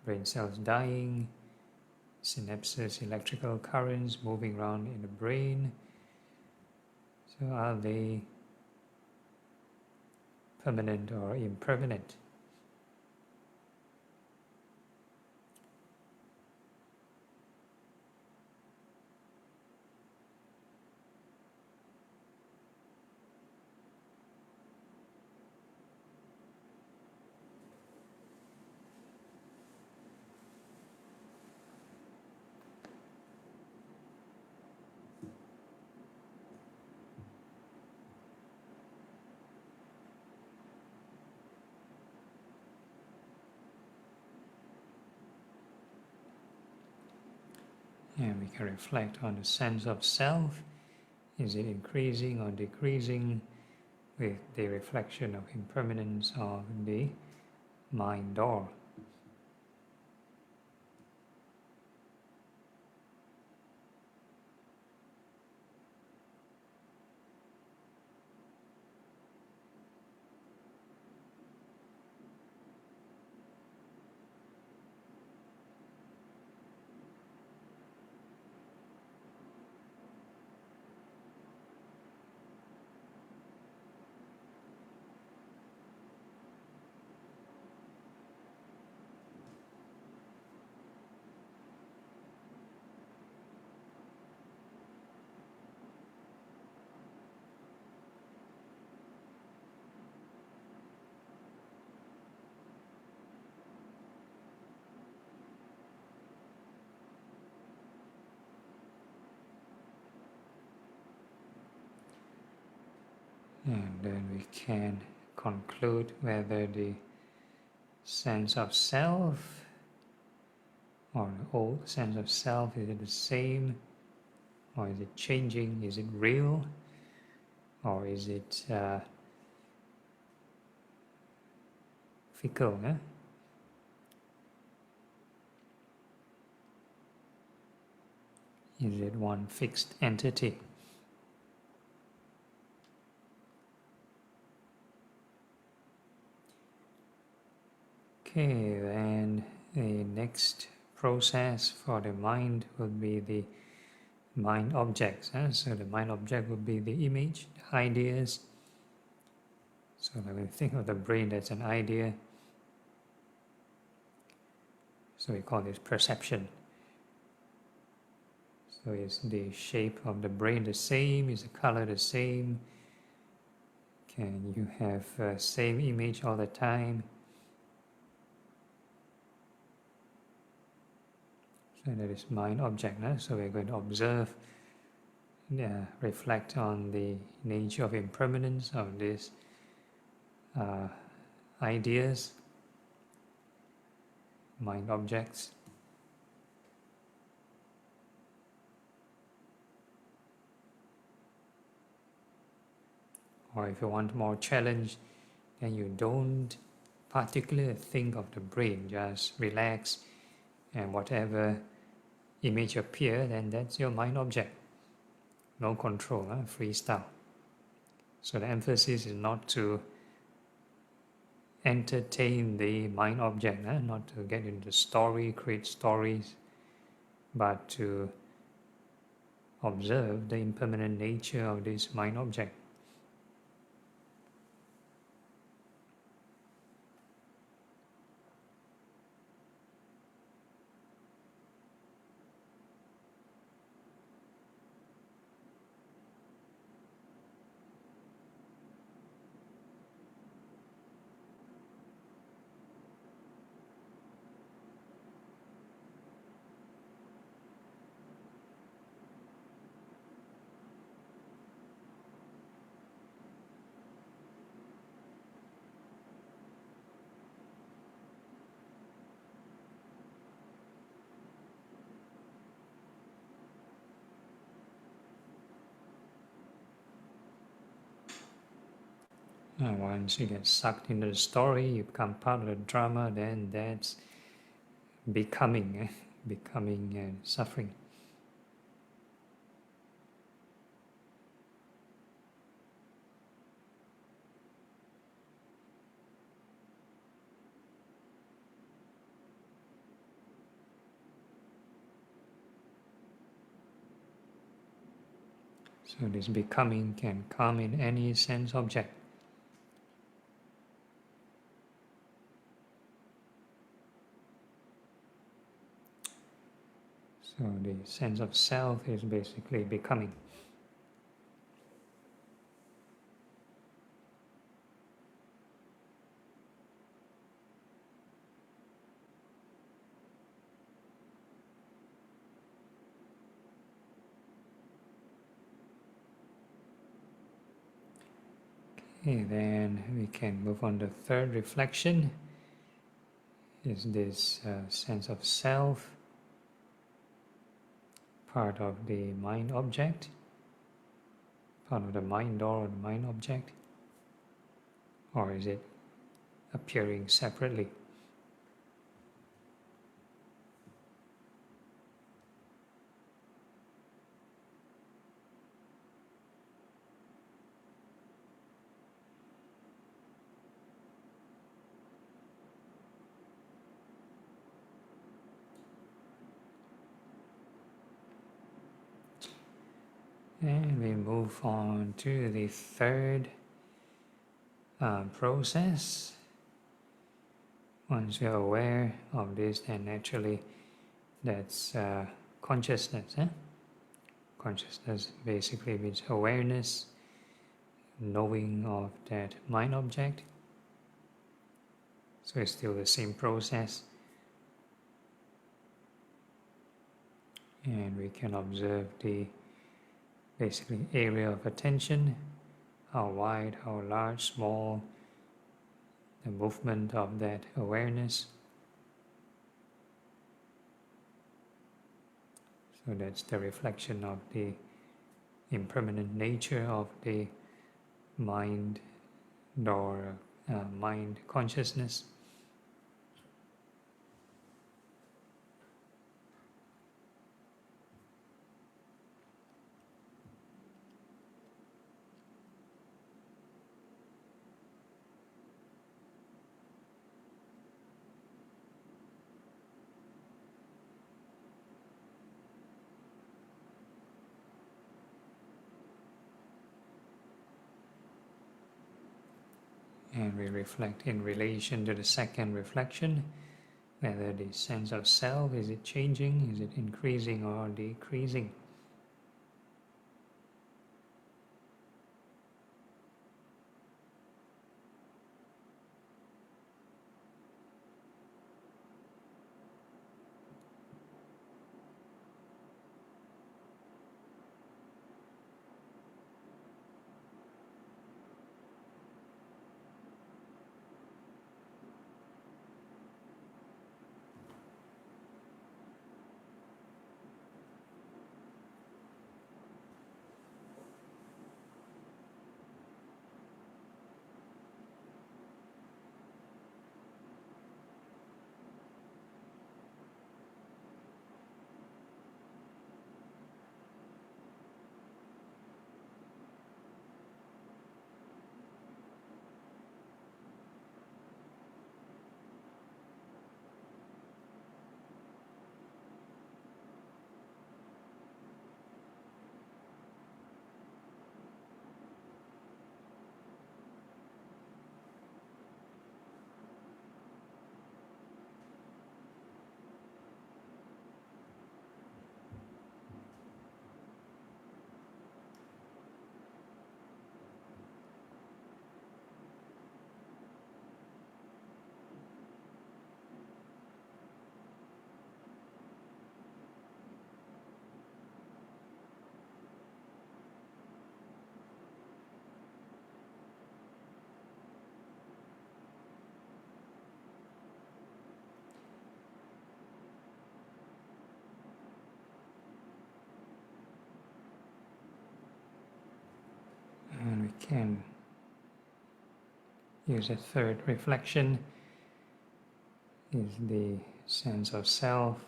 Speaker 2: brain cells dying, synapses, electrical currents moving around in the brain. So are they permanent or impermanent? And we can reflect on the sense of self. Is it increasing or decreasing with the reflection of impermanence of the mind door? And then we can conclude whether the sense of self or the old sense of self, is it the same or is it changing? Is it real or is it fickle? Is it one fixed entity? Okay, then the next process for the mind would be the mind objects. So the mind object would be the image, the ideas. So when we think of the brain, that's an idea. So we call this perception. So is the shape of the brain the same? Is the color the same? Can you have same image all the time? So that is mind object. So we're going to observe, reflect on the nature of impermanence of these ideas, mind objects. Or if you want more challenge, then you don't particularly think of the brain, just relax, and whatever image appear, then that's your mind object. No control, freestyle. So the emphasis is not to entertain the mind object, not to get into the story, create stories, but to observe the impermanent nature of this mind object. Once you get sucked into the story, you become part of the drama, then that's becoming, becoming and suffering. So this becoming can come in any sense object. So the sense of self is basically becoming. Okay, then we can move on to the third reflection. Is this sense of self part of the mind object, part of the mind door or the mind object, or is it appearing separately? And we move on to the third process. Once you're aware of this, then naturally that's consciousness. Consciousness basically means awareness, knowing of that mind object. So it's still the same process. And we can observe the basically area of attention, how wide, how large, small, the movement of that awareness. So that's the reflection of the impermanent nature of the mind or mind consciousness. And we reflect in relation to the second reflection, whether the sense of self, is it changing, is it increasing or decreasing? And we can use a third reflection, is the sense of self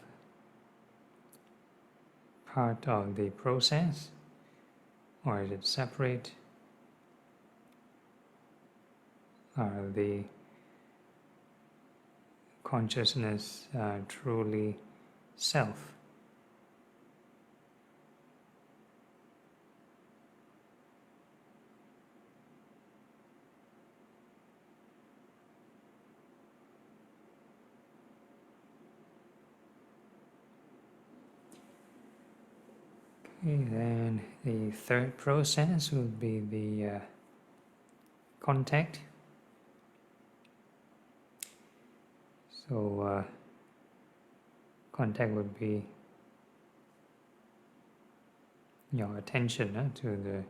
Speaker 2: part of the process, or is it separate? Are the consciousness truly self? Okay, then the third process would be the contact. So contact would be your attention to the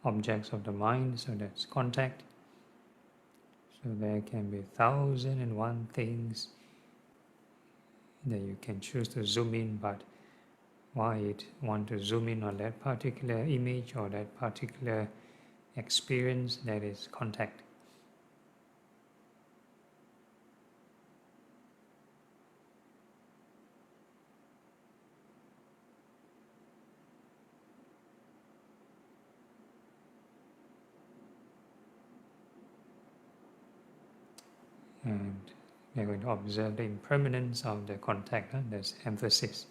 Speaker 2: objects of the mind, so that's contact. So there can be 1,001 things that you can choose to zoom in, but why it want to zoom in on that particular image or that particular experience. That is contact. And we're going to observe the impermanence of the contact. There's emphasis.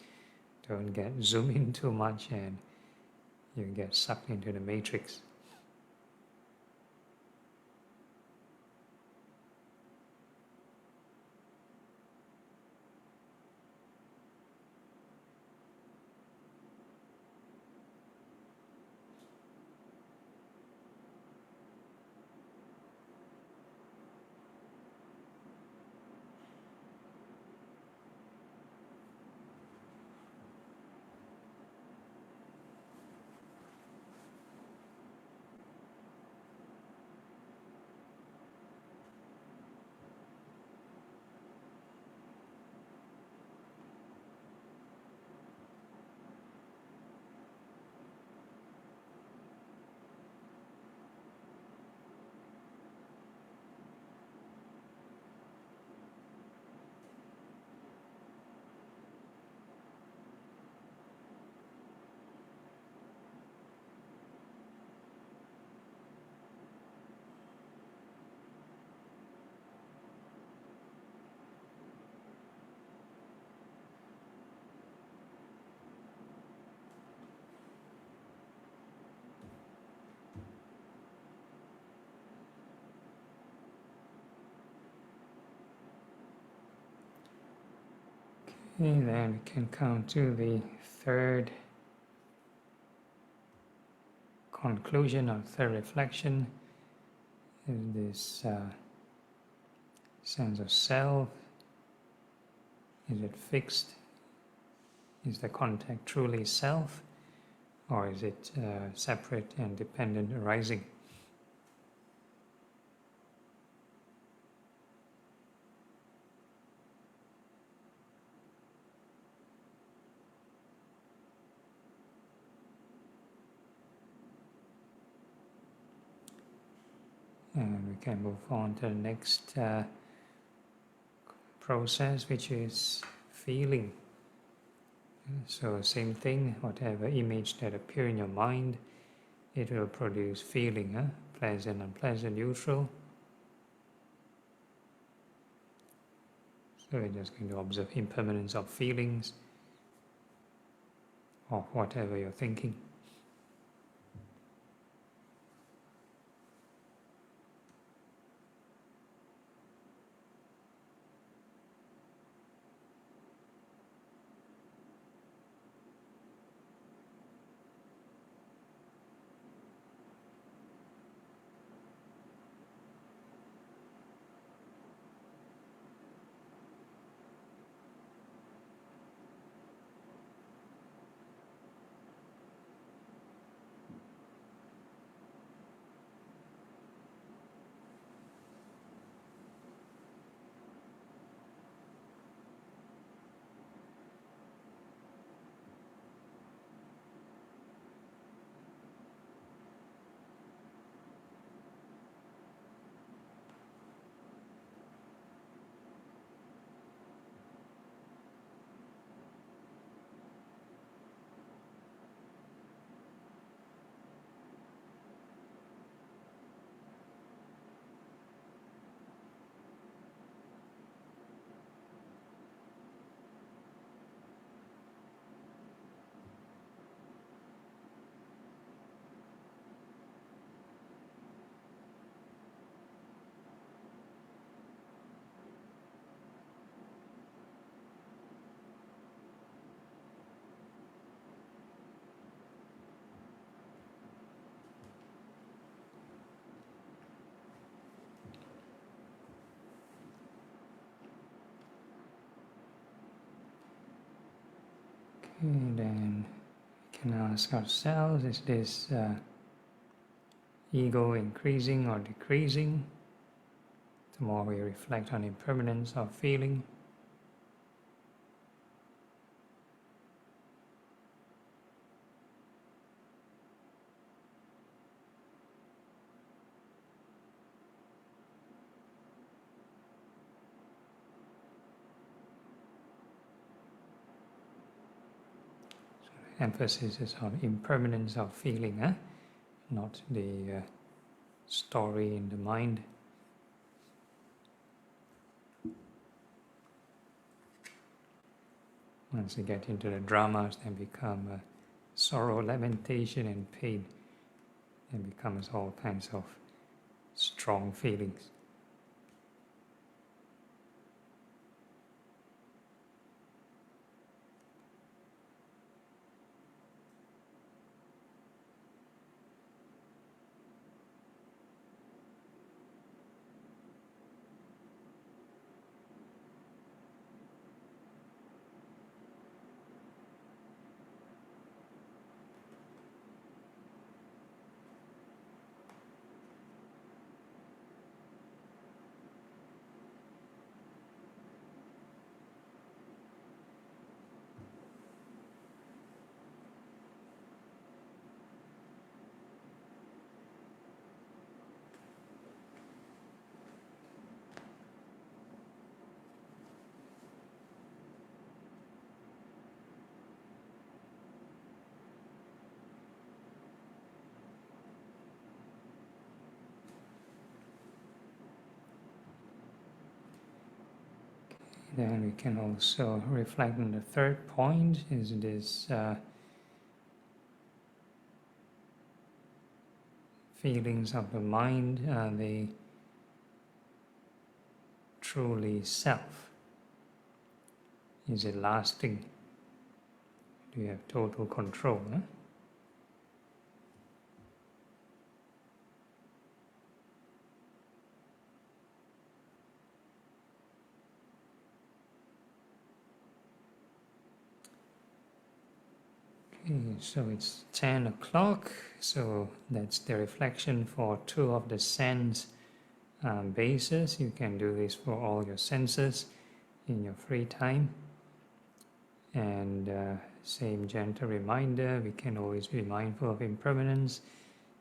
Speaker 2: Don't get zoom in too much and you get sucked into the matrix. And then we can come to the third conclusion or third reflection. Is this sense of self, is it fixed? Is the contact truly self, or is it separate and dependent arising? And we can move on to the next process, which is feeling. So same thing, whatever image that appear in your mind, it will produce feeling, pleasant, unpleasant, neutral. So we're just going to observe impermanence of feelings or whatever you're thinking. And then we can ask ourselves, is this ego increasing or decreasing? The more we reflect on impermanence of feeling, emphasis is on impermanence of feeling, not the story in the mind. Once you get into the dramas, they become sorrow, lamentation, and pain. It becomes all kinds of strong feelings. Then we can also reflect on the third point, is this feelings of the mind, are they truly self? Is it lasting? Do you have total control? Okay, so it's 10 o'clock, so that's the reflection for 2 of the sense bases. You can do this for all your senses in your free time. And same gentle reminder, we can always be mindful of impermanence,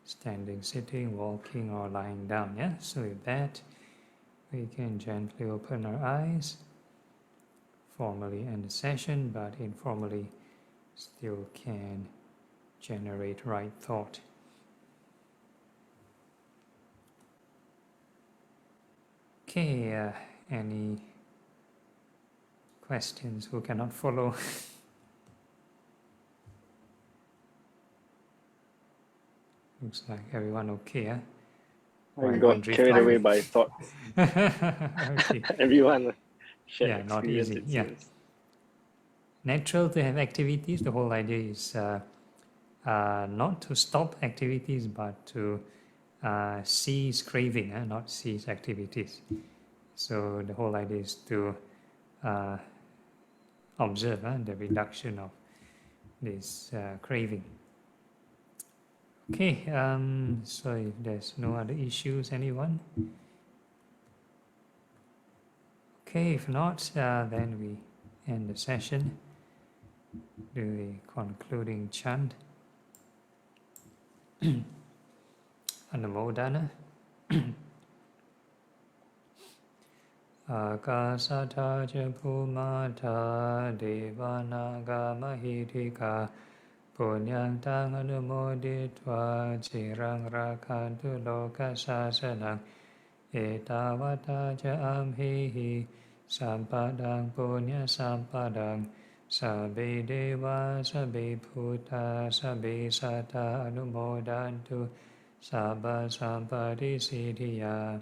Speaker 2: standing, sitting, walking, or lying down. Yeah. So with that, we can gently open our eyes, formally end the session, but informally still can generate right thought. Okay, any questions? Who cannot follow? Looks like everyone okay.
Speaker 3: I got carried away by thoughts.
Speaker 2: Okay.
Speaker 3: Everyone shared
Speaker 2: Yeah, not
Speaker 3: experience,
Speaker 2: easy.
Speaker 3: it
Speaker 2: Yeah.
Speaker 3: seems.
Speaker 2: Natural to have activities. The whole idea is not to stop activities, but to cease craving, not cease activities. So the whole idea is to observe the reduction of this craving. Okay, so if there's no other issues, anyone? Okay, if not, then we end the session. Do the concluding chant. Anumodana. Akasata ca bhumata devanaga mahitika punyang tang anumoditva cirang rakantu loka sasanang etavata ca amhihi sampadang punya sampadang sabbe deva sabbe bhuta sabbe sata anumodantu sabba sampadi siddhya.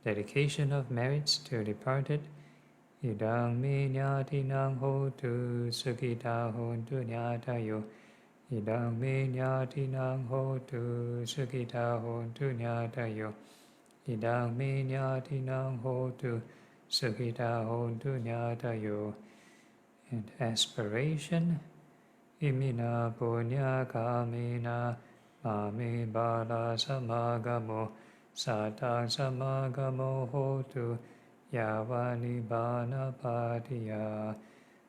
Speaker 2: Dedication of merits to departed. Idang me nyatinang hotu sukita hontu nyatayo. Idang me nyatinang hotu sukita hontu nyatayo. Idang me nyatinang hotu sukita hontu nyatayo. And aspiration. Imina punya kamina mame bala samagamo. Satang samagamo hotu yavani bana patiya.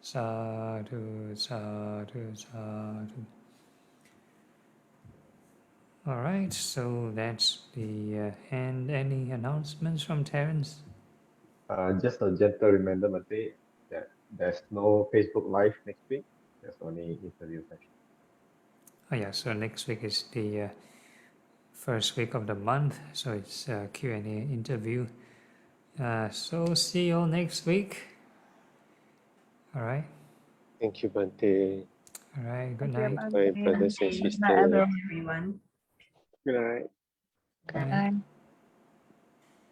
Speaker 2: Sadhu, sadhu, sadhu. All right, so that's the end. Any announcements from Terence?
Speaker 1: Just a gentle reminder, Mate, that there's no Facebook Live next week. There's only interview session.
Speaker 2: Oh yeah, so next week is the first week of the month, so it's a Q&A interview. So see you all next week. All right.
Speaker 4: Thank you, Bante.
Speaker 2: All right. Good
Speaker 5: Thank you,
Speaker 2: night.
Speaker 4: Bye,
Speaker 5: Bante.
Speaker 4: brothers and
Speaker 5: Good
Speaker 4: sisters.
Speaker 5: night, everyone.
Speaker 3: Good night.
Speaker 2: Bye.
Speaker 5: Bye.